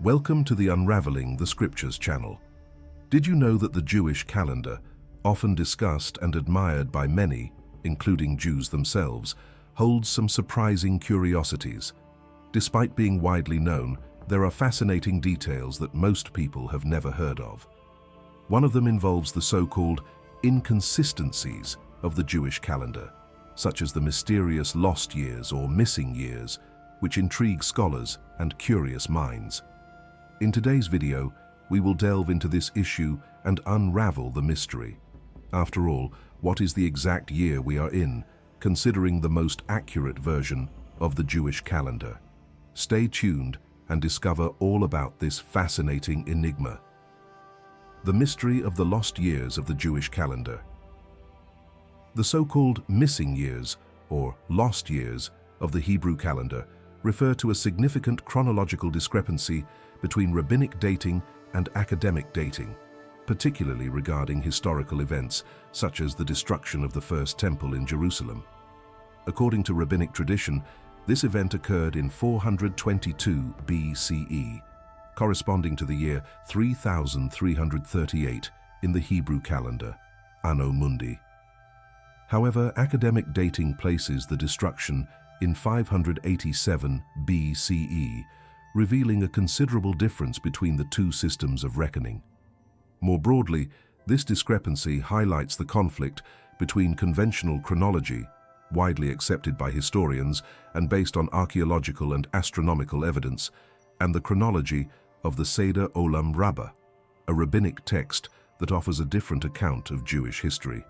Welcome to the Unraveling the Scriptures channel. Did you know that the Jewish calendar, often discussed and admired by many, including Jews themselves, holds some surprising curiosities? Despite being widely known, there are fascinating details that most people have never heard of. One of them involves the so-called inconsistencies of the Jewish calendar, such as the mysterious lost years or missing years, which intrigue scholars and curious minds. In today's video, we will delve into this issue and unravel the mystery. After all, what is the exact year we are in, considering the most accurate version of the Jewish calendar? Stay tuned and discover all about this fascinating enigma. The mystery of the lost years of the Jewish calendar. The so-called missing years, or lost years, of the Hebrew calendar refer to a significant chronological discrepancy between rabbinic dating and academic dating, particularly regarding historical events such as the destruction of the First Temple in Jerusalem. According to rabbinic tradition, this event occurred in 422 BCE, corresponding to the year 3338 in the Hebrew calendar, Anno Mundi. However, academic dating places the destruction in 587 BCE, revealing a considerable difference between the two systems of reckoning. More broadly, this discrepancy highlights the conflict between conventional chronology, widely accepted by historians and based on archaeological and astronomical evidence, and the chronology of the Seder Olam Rabbah, a rabbinic text that offers a different account of Jewish history.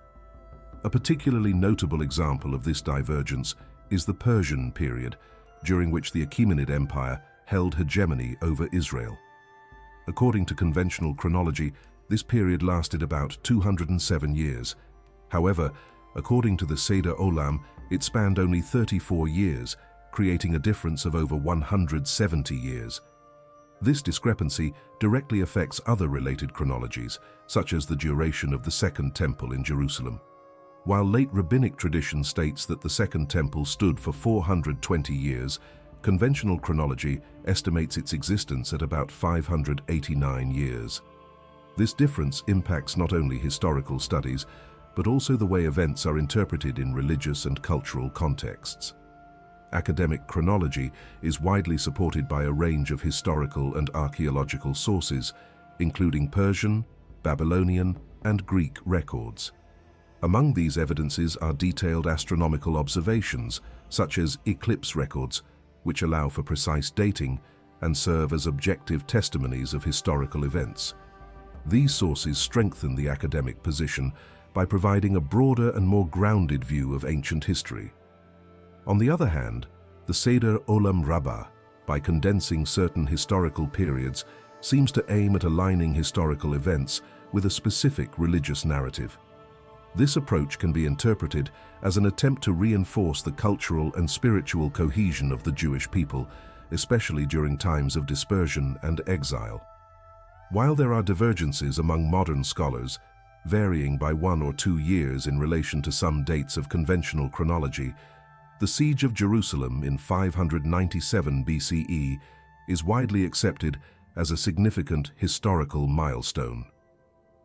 A particularly notable example of this divergence is the Persian period, during which the Achaemenid Empire held hegemony over Israel. According to conventional chronology, this period lasted about 207 years. However, according to the Seder Olam, it spanned only 34 years, creating a difference of over 170 years. This discrepancy directly affects other related chronologies, such as the duration of the Second Temple in Jerusalem. While late rabbinic tradition states that the Second Temple stood for 420 years, conventional chronology estimates its existence at about 589 years. This difference impacts not only historical studies, but also the way events are interpreted in religious and cultural contexts. Academic chronology is widely supported by a range of historical and archaeological sources, including Persian, Babylonian, and Greek records. Among these evidences are detailed astronomical observations, such as eclipse records, which allow for precise dating and serve as objective testimonies of historical events. These sources strengthen the academic position by providing a broader and more grounded view of ancient history. On the other hand, the Seder Olam Rabbah, by condensing certain historical periods, seems to aim at aligning historical events with a specific religious narrative. This approach can be interpreted as an attempt to reinforce the cultural and spiritual cohesion of the Jewish people, especially during times of dispersion and exile. While there are divergences among modern scholars, varying by 1 or 2 years in relation to some dates of conventional chronology, the Siege of Jerusalem in 597 BCE is widely accepted as a significant historical milestone.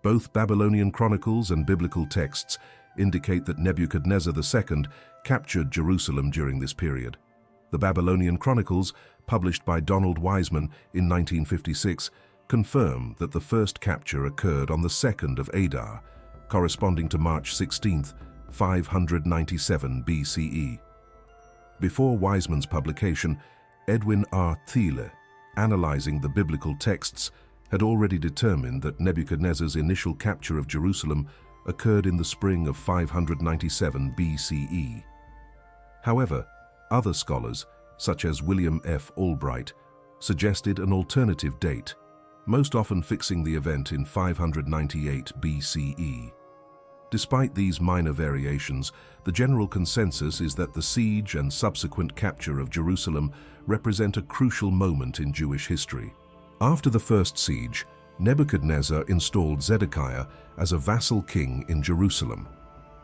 Both Babylonian chronicles and biblical texts indicate that Nebuchadnezzar II captured Jerusalem during this period. The Babylonian chronicles, published by Donald Wiseman in 1956, confirm that the first capture occurred on the 2nd of Adar, corresponding to March 16, 597 BCE. Before Wiseman's publication, Edwin R. Thiele, analyzing the biblical texts, had already determined that Nebuchadnezzar's initial capture of Jerusalem occurred in the spring of 597 BCE. However, other scholars, such as William F. Albright, suggested an alternative date, most often fixing the event in 598 BCE. Despite these minor variations, the general consensus is that the siege and subsequent capture of Jerusalem represent a crucial moment in Jewish history. After the first siege, Nebuchadnezzar installed Zedekiah as a vassal king in Jerusalem.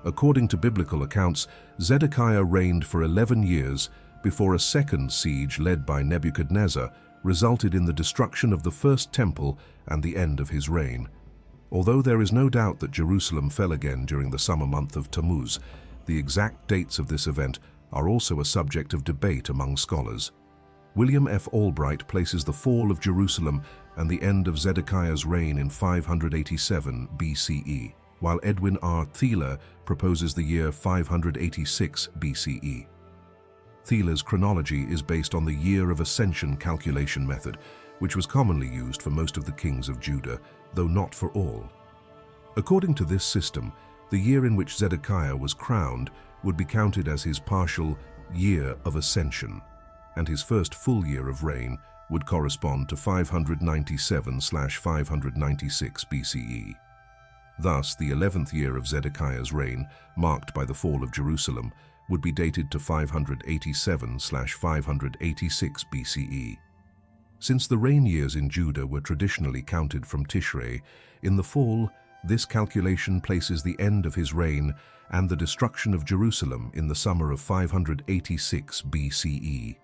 According to biblical accounts, Zedekiah reigned for 11 years before a second siege led by Nebuchadnezzar resulted in the destruction of the first temple and the end of his reign. Although there is no doubt that Jerusalem fell again during the summer month of Tammuz, the exact dates of this event are also a subject of debate among scholars. William F. Albright places the fall of Jerusalem and the end of Zedekiah's reign in 587 BCE, while Edwin R. Thiele proposes the year 586 BCE. Thiele's chronology is based on the year of ascension calculation method, which was commonly used for most of the kings of Judah, though not for all. According to this system, the year in which Zedekiah was crowned would be counted as his partial year of ascension, and his first full year of reign would correspond to 597/596 BCE. Thus, the 11th year of Zedekiah's reign, marked by the fall of Jerusalem, would be dated to 587/586 BCE. Since the reign years in Judah were traditionally counted from Tishrei, in the fall, this calculation places the end of his reign and the destruction of Jerusalem in the summer of 586 BCE.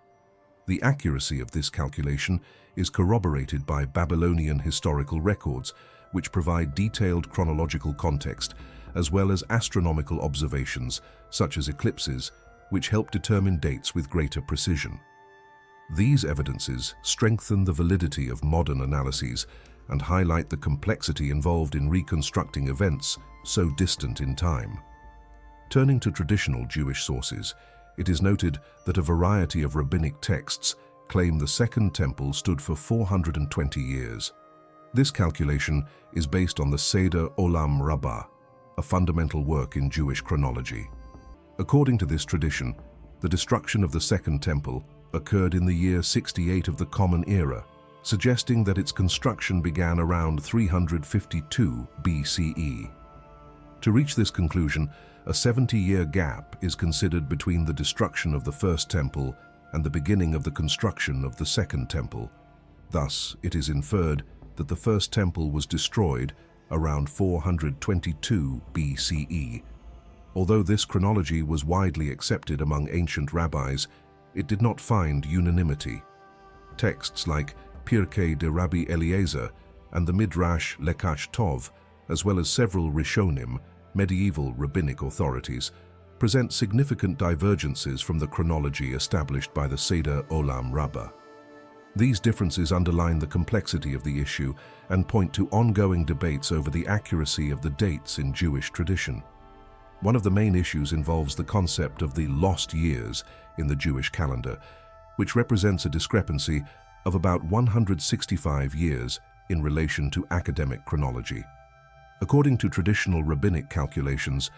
The accuracy of this calculation is corroborated by Babylonian historical records, which provide detailed chronological context, as well as astronomical observations, such as eclipses, which help determine dates with greater precision. These evidences strengthen the validity of modern analyses and highlight the complexity involved in reconstructing events so distant in time. Turning to traditional Jewish sources, it is noted that a variety of rabbinic texts claim the Second Temple stood for 420 years. This calculation is based on the Seder Olam Rabbah, a fundamental work in Jewish chronology. According to this tradition, the destruction of the Second Temple occurred in the year 68 of the Common Era, suggesting that its construction began around 352 BCE. To reach this conclusion, a 70-year gap is considered between the destruction of the First Temple and the beginning of the construction of the Second Temple. Thus, it is inferred that the First Temple was destroyed around 422 BCE. Although this chronology was widely accepted among ancient rabbis, it did not find unanimity. Texts like Pirkei de Rabbi Eliezer and the Midrash Lekach Tov, as well as several Rishonim, medieval rabbinic authorities, present significant divergences from the chronology established by the Seder Olam Rabbah. These differences underline the complexity of the issue and point to ongoing debates over the accuracy of the dates in Jewish tradition. One of the main issues involves the concept of the lost years in the Jewish calendar, which represents a discrepancy of about 165 years in relation to academic chronology. According to traditional rabbinic calculations,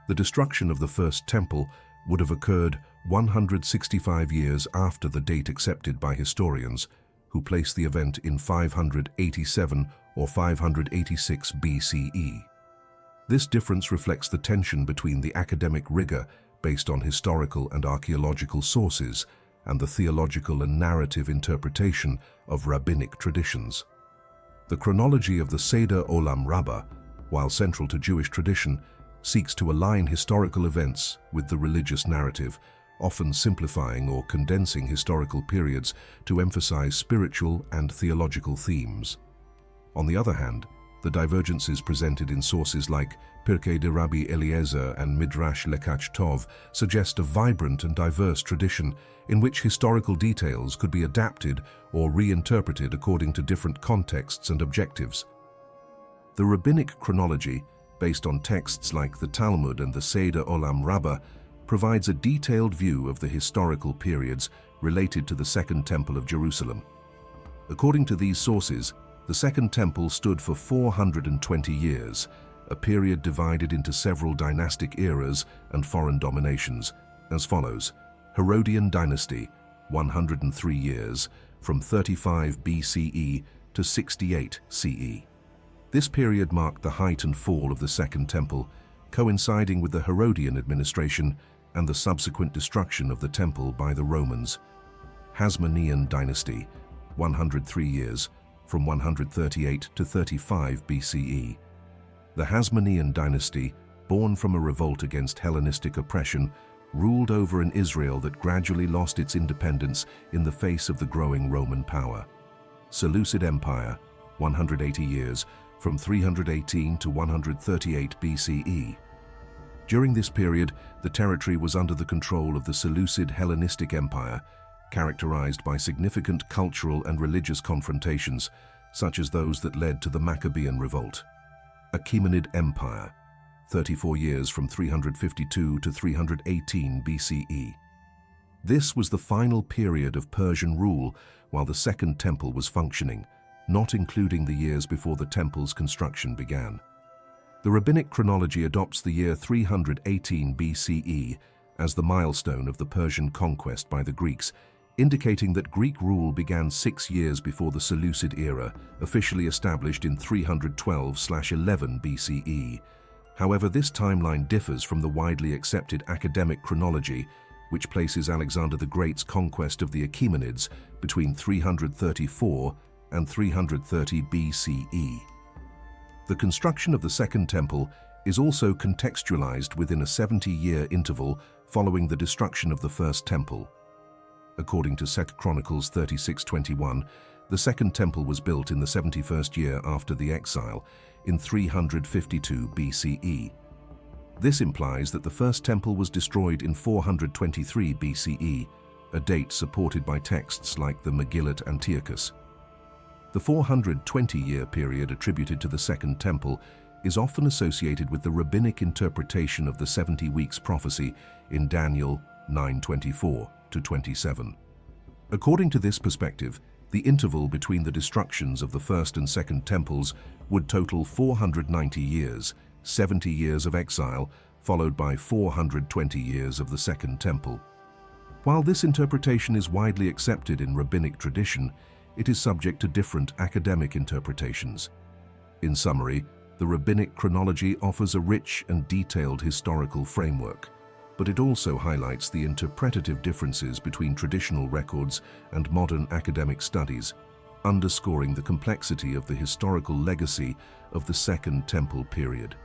the destruction of the First Temple would have occurred 165 years after the date accepted by historians, who place the event in 587 or 586 BCE. This difference reflects the tension between the academic rigor based on historical and archaeological sources and the theological and narrative interpretation of rabbinic traditions. The chronology of the Seder Olam Rabbah, while central to Jewish tradition, seeks to align historical events with the religious narrative, often simplifying or condensing historical periods to emphasize spiritual and theological themes. On the other hand, the divergences presented in sources like Pirkei de Rabbi Eliezer and Midrash Lekach Tov suggest a vibrant and diverse tradition in which historical details could be adapted or reinterpreted according to different contexts and objectives. The rabbinic chronology, based on texts like the Talmud and the Seder Olam Rabbah, provides a detailed view of the historical periods related to the Second Temple of Jerusalem. According to these sources, the Second Temple stood for 420 years, a period divided into several dynastic eras and foreign dominations, as follows: Herodian dynasty, 103 years, from 35 BCE to 68 CE. This period marked the height and fall of the Second Temple, coinciding with the Herodian administration and the subsequent destruction of the temple by the Romans. Hasmonean dynasty, 103 years, from 138 to 35 BCE. The Hasmonean dynasty, born from a revolt against Hellenistic oppression, ruled over an Israel that gradually lost its independence in the face of the growing Roman power. Seleucid Empire, 180 years, from 318 to 138 BCE. During this period, the territory was under the control of the Seleucid Hellenistic Empire, characterized by significant cultural and religious confrontations, such as those that led to the Maccabean Revolt. Achaemenid Empire, 34 years from 352 to 318 BCE. This was the final period of Persian rule while the Second Temple was functioning, not including the years before the temple's construction began. The rabbinic chronology adopts the year 318 BCE as the milestone of the Persian conquest by the Greeks, indicating that Greek rule began 6 years before the Seleucid era, officially established in 312/11 BCE. However, this timeline differs from the widely accepted academic chronology, which places Alexander the Great's conquest of the Achaemenids between 334 and 330 BCE. The construction of the Second Temple is also contextualized within a 70-year interval following the destruction of the First Temple. According to 2 Chronicles 36:21, the Second Temple was built in the 71st year after the exile, in 352 BCE. This implies that the First Temple was destroyed in 423 BCE, a date supported by texts like the Megillat Antiochus. The 420-year period attributed to the Second Temple is often associated with the rabbinic interpretation of the 70 weeks prophecy in Daniel 9:24-27. According to this perspective, the interval between the destructions of the First and Second Temples would total 490 years, 70 years of exile, followed by 420 years of the Second Temple. While this interpretation is widely accepted in rabbinic tradition, it is subject to different academic interpretations. In summary, the rabbinic chronology offers a rich and detailed historical framework, but it also highlights the interpretative differences between traditional records and modern academic studies, underscoring the complexity of the historical legacy of the Second Temple period.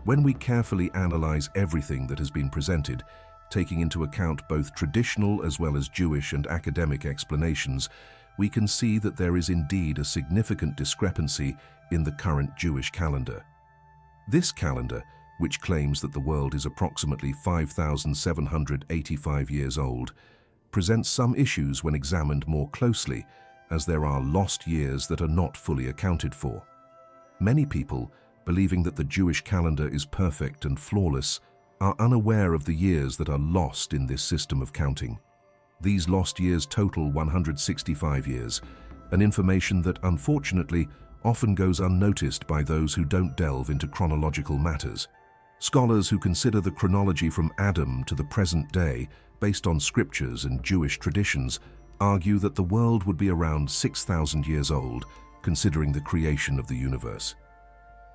When we carefully analyze everything that has been presented, taking into account both traditional as well as Jewish and academic explanations, we can see that there is indeed a significant discrepancy in the current Jewish calendar. This calendar, which claims that the world is approximately 5,785 years old, presents some issues when examined more closely, as there are lost years that are not fully accounted for. Many people, believing that the Jewish calendar is perfect and flawless, are unaware of the years that are lost in this system of counting. These lost years total 165 years, an information that unfortunately often goes unnoticed by those who don't delve into chronological matters. Scholars who consider the chronology from Adam to the present day, based on scriptures and Jewish traditions, argue that the world would be around 6,000 years old, considering the creation of the universe.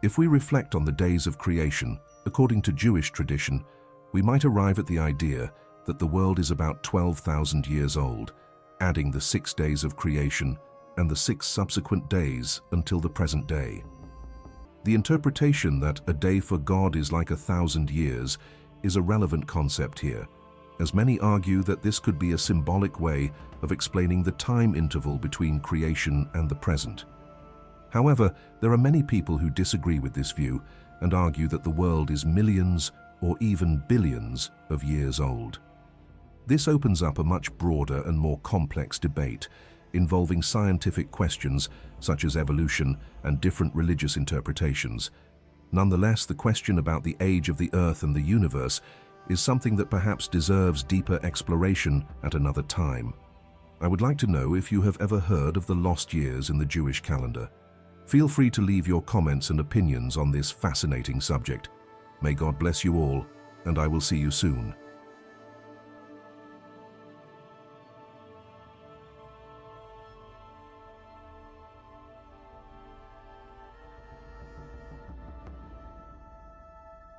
If we reflect on the days of creation, according to Jewish tradition, we might arrive at the idea that the world is about 12,000 years old, adding the 6 days of creation and the 6 subsequent days until the present day. The interpretation that a day for God is like 1,000 years is a relevant concept here, as many argue that this could be a symbolic way of explaining the time interval between creation and the present. However, there are many people who disagree with this view and argue that the world is millions or even billions of years old. This opens up a much broader and more complex debate involving scientific questions such as evolution and different religious interpretations. Nonetheless, the question about the age of the Earth and the universe is something that perhaps deserves deeper exploration at another time. I would like to know if you have ever heard of the lost years in the Jewish calendar. Feel free to leave your comments and opinions on this fascinating subject. May God bless you all, and I will see you soon.